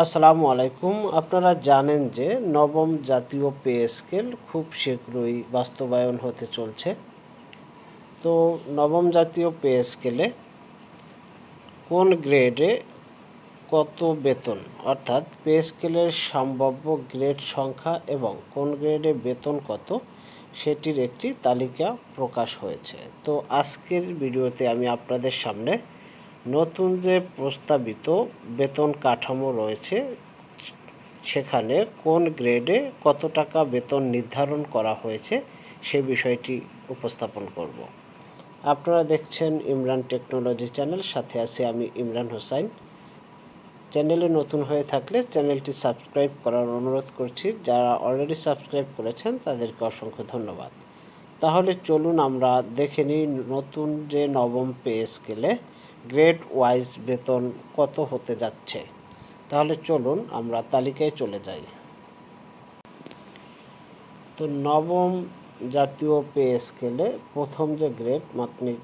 আসসালামু আলাইকুম। আপনারা জানেন যে নবম জাতীয় পে স্কেল খুব শীঘ্রই বাস্তবায়ন হতে চলছে। তো নবম জাতীয় পে স্কেলে কোন গ্রেডে কত বেতন, অর্থাৎ পে স্কেলের সম্ভাব্য গ্রেড সংখ্যা এবং কোন গ্রেডে বেতন কত সেটির একটি তালিকা প্রকাশ হয়েছে। তো আজকের ভিডিওতে আমি আপনাদের সামনে নতুন যে প্রস্তাবিত বেতন কাঠামো রয়েছে সেখানে কোন গ্রেডে কত টাকা বেতন নির্ধারণ করা হয়েছে সে বিষয়টি উপস্থাপন করব। আপনারা দেখছেন ইমরান টেকনোলজি চ্যানেল, সাথে আছি আমি ইমরান হোসাইন। চ্যানেলে নতুন হয়ে থাকলে চ্যানেলটি সাবস্ক্রাইব করার অনুরোধ করছি। যারা অলরেডি সাবস্ক্রাইব করেছেন তাদেরকে অসংখ্য ধন্যবাদ। তাহলে চলুন আমরা দেখে নিই নতুন যে নবম পে স্কেলে গ্রেড ওয়াইজ বেতন কত হতে যাচ্ছে। তাহলে চলুন আমরা তালিকায় চলে যাই। তো নবম জাতীয় পে স্কেলে প্রথম যে গ্রেড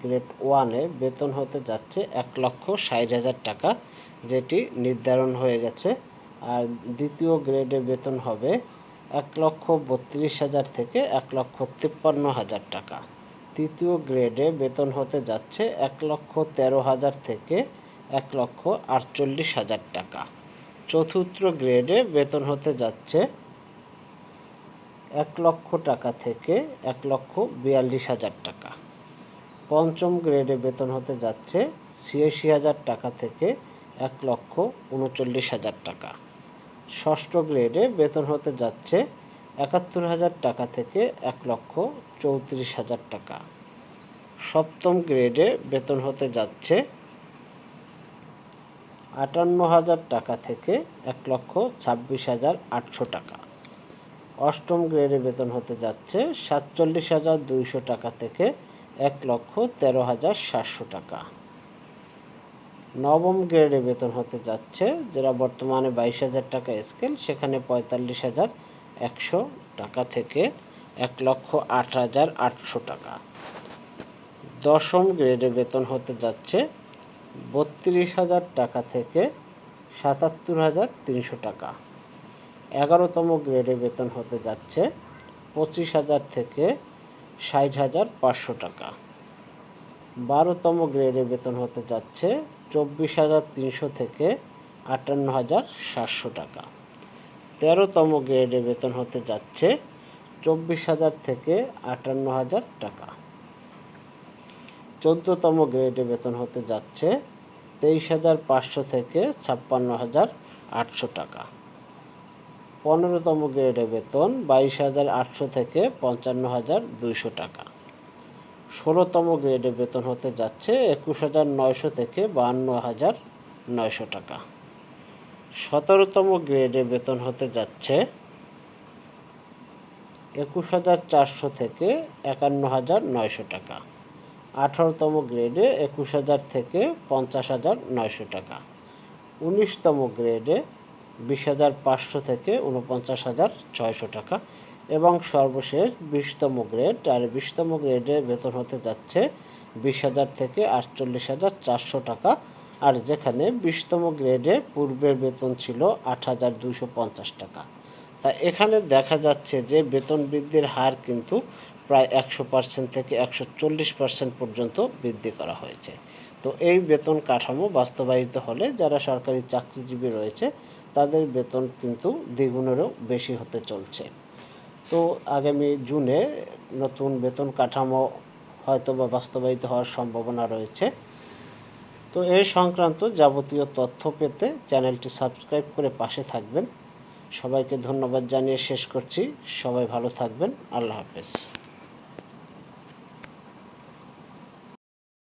গ্রেড ওয়ানে বেতন হতে যাচ্ছে 1,60,000 টাকা, যেটি নির্ধারণ হয়ে গেছে। আর দ্বিতীয় গ্রেডে বেতন হবে 1,32,000 থেকে 1,53,000 টাকা। তৃতীয় গ্রেডে বেতন হতে যাচ্ছে 1,13,000 থেকে 1,48,000 টাকা। চতুর্থ গ্রেডে বেতন হতে যাচ্ছে 1,00,000 টাকা থেকে 1,42,000 টাকা। পঞ্চম গ্রেডে বেতন হতে যাচ্ছে 86,000 টাকা থেকে 1,39,000 টাকা। ষষ্ঠ গ্রেডে বেতন হতে যাচ্ছে 71,000 টাকা থেকে 1,34,000 টাকা। সপ্তম গ্রেডে বেতন হতে যাচ্ছে 58,000 টাকা থেকে 1,26,800 টাকা। অষ্টম গ্রেডে বেতন হতে যাচ্ছে 47,200 টাকা থেকে 1,13,700 টাকা। নবম গ্রেডে বেতন হতে যাচ্ছে, যেটা বর্তমানে 22,000 টাকা স্কেল, সেখানে 45,100 টাকা থেকে 1,08,800 টাকা। দশম গ্রেডে বেতন হতে যাচ্ছে 32,000 টাকা থেকে 77,300 টাকা। 11তম গ্রেডে বেতন হতে যাচ্ছে 25,000 থেকে 60,500 টাকা। 12তম গ্রেডে বেতন হতে যাচ্ছে 24,300 থেকে 58,700 টাকা। 13তম গ্রেডে বেতন হতে যাচ্ছে 24,000 থেকে 58,000 টাকা। 14তম গ্রেডে বেতন হতে যাচ্ছে 23,500 থেকে 56,800 টাকা। 15তম গ্রেডে বেতন 22,800 থেকে 55,200 টাকা। 16তম গ্রেডে বেতন হতে যাচ্ছে 21,900 থেকে 52,900 টাকা। 17তম গ্রেডে বেতন হতে যাচ্ছে 21,400 থেকে 51,900 টাকা। 18তম গ্রেডে 21,000 থেকে 50,900 টাকা। 19তম গ্রেডে 20,500 থেকে 49,600 টাকা এবং সর্বশেষ 20তম গ্রেড। আর 20তম গ্রেডে বেতন হতে যাচ্ছে 20,000 থেকে 48,400 টাকা। আর যেখানে 20তম গ্রেডে পূর্বের বেতন ছিল 8,250 টাকা। তা এখানে দেখা যাচ্ছে যে বেতন বৃদ্ধির হার কিন্তু প্রায় 100% থেকে 140% পর্যন্ত বৃদ্ধি করা হয়েছে। তো এই বেতন কাঠামো বাস্তবায়িত হলে যারা সরকারি চাকরিজীবী রয়েছে তাদের বেতন কিন্তু দ্বিগুণেরও বেশি হতে চলছে। তো আগামী জুনে নতুন বেতন কাঠামো হয়তো বা বাস্তবায়িত হওয়ার সম্ভাবনা রয়েছে। তো এই সংক্রান্ত যাবতীয় তথ্য পেতে চ্যানেলটি সাবস্ক্রাইব করে পাশে থাকবেন। সবাইকে ধন্যবাদ জানিয়ে শেষ করছি। সবাই ভালো থাকবেন। আল্লাহ হাফেজ।